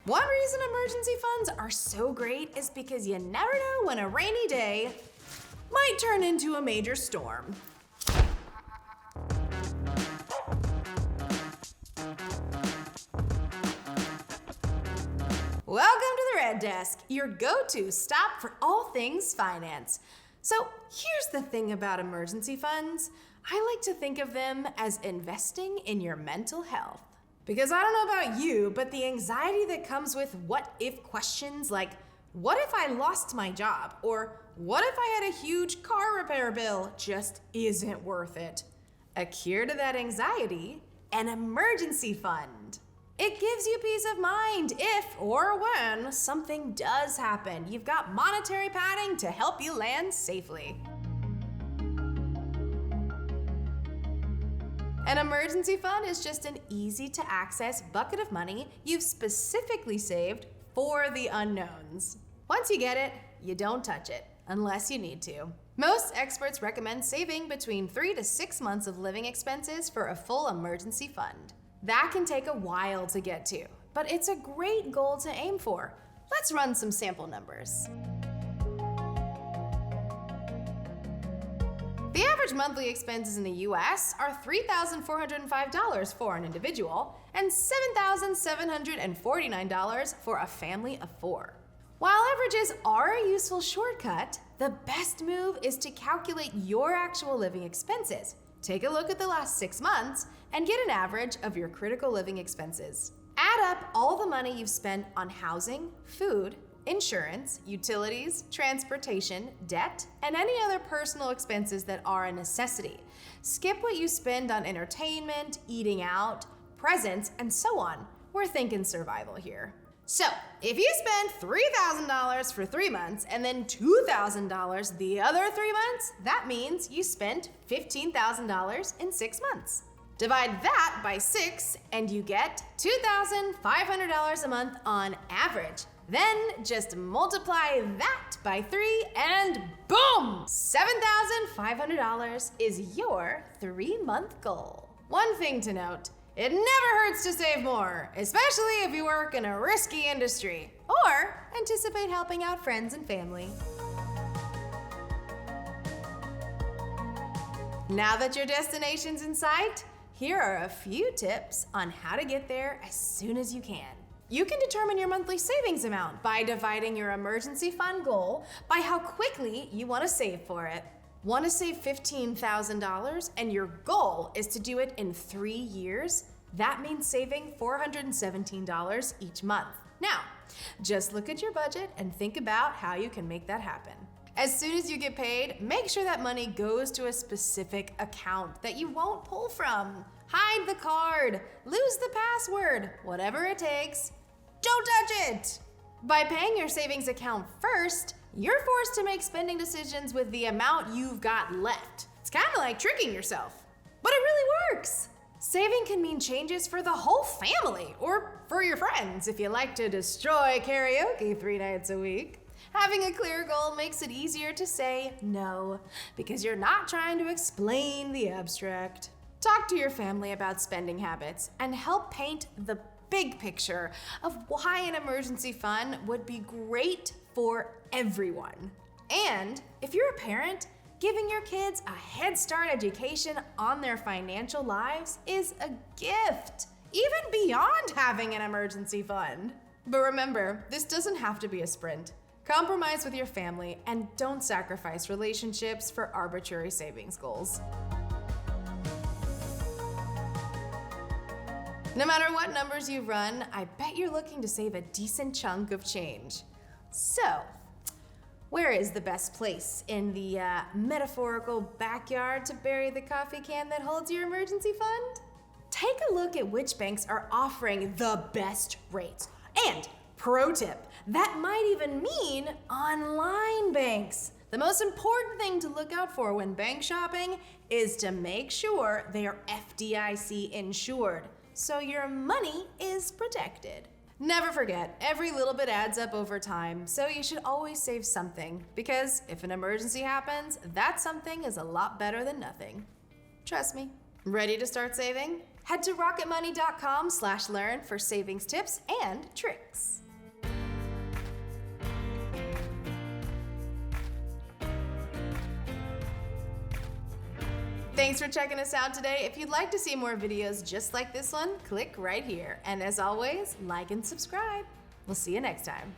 One reason emergency funds are so great is because you never know when a rainy day might turn into a major storm. Welcome to the Red Desk, your go-to stop for all things finance. So here's the thing about emergency funds. I like to think of them as investing in your mental health. Because I don't know about you, but the anxiety that comes with what if questions like, what if I lost my job? Or what if I had a huge car repair bill just isn't worth it. A cure to that anxiety, an emergency fund. It gives you peace of mind if or when something does happen. You've got monetary padding to help you land safely. An emergency fund is just an easy-to-access bucket of money you've specifically saved for the unknowns. Once you get it, you don't touch it, unless you need to. Most experts recommend saving between 3 to 6 months of living expenses for a full emergency fund. That can take a while to get to, but it's a great goal to aim for. Let's run some sample numbers. The average monthly expenses in the US are $3,405 for an individual and $7,749 for a family of 4. While averages are a useful shortcut, the best move is to calculate your actual living expenses. Take a look at the last 6 months and get an average of your critical living expenses. Add up all the money you've spent on housing, food, insurance, utilities, transportation, debt, and any other personal expenses that are a necessity. Skip what you spend on entertainment, eating out, presents, and so on. We're thinking survival here. So, if you spend $3,000 for 3 months and then $2,000 the other 3 months, that means you spent $15,000 in 6 months. Divide that by 6 and you get $2,500 a month on average. Then just multiply that by 3 and boom! $7,500 is your 3-month goal. One thing to note, it never hurts to save more, especially if you work in a risky industry or anticipate helping out friends and family. Now that your destination's in sight, here are a few tips on how to get there as soon as you can. You can determine your monthly savings amount by dividing your emergency fund goal by how quickly you want to save for it. Want to save $15,000 and your goal is to do it in 3 years? That means saving $417 each month. Now, just look at your budget and think about how you can make that happen. As soon as you get paid, make sure that money goes to a specific account that you won't pull from. Hide the card, lose the password, whatever it takes. Don't touch it! By paying your savings account first, you're forced to make spending decisions with the amount you've got left. It's kind of like tricking yourself, but it really works. Saving can mean changes for the whole family or for your friends if you like to destroy karaoke 3 nights a week. Having a clear goal makes it easier to say no because you're not trying to explain the abstract. Talk to your family about spending habits and help paint the big picture of why an emergency fund would be great for everyone. And if you're a parent, giving your kids a Head Start education on their financial lives is a gift, even beyond having an emergency fund. But remember, this doesn't have to be a sprint. Compromise with your family and don't sacrifice relationships for arbitrary savings goals. No matter what numbers you run, I bet you're looking to save a decent chunk of change. So, where is the best place in the metaphorical backyard to bury the coffee can that holds your emergency fund? Take a look at which banks are offering the best rates. And pro tip, that might even mean online banks. The most important thing to look out for when bank shopping is to make sure they are FDIC insured, so your money is protected. Never forget, every little bit adds up over time, so you should always save something, because if an emergency happens, that something is a lot better than nothing. Trust me. Ready to start saving? Head to rocketmoney.com/learn for savings tips and tricks. Thanks for checking us out today. If you'd like to see more videos just like this one, click right here. And as always, like and subscribe. We'll see you next time.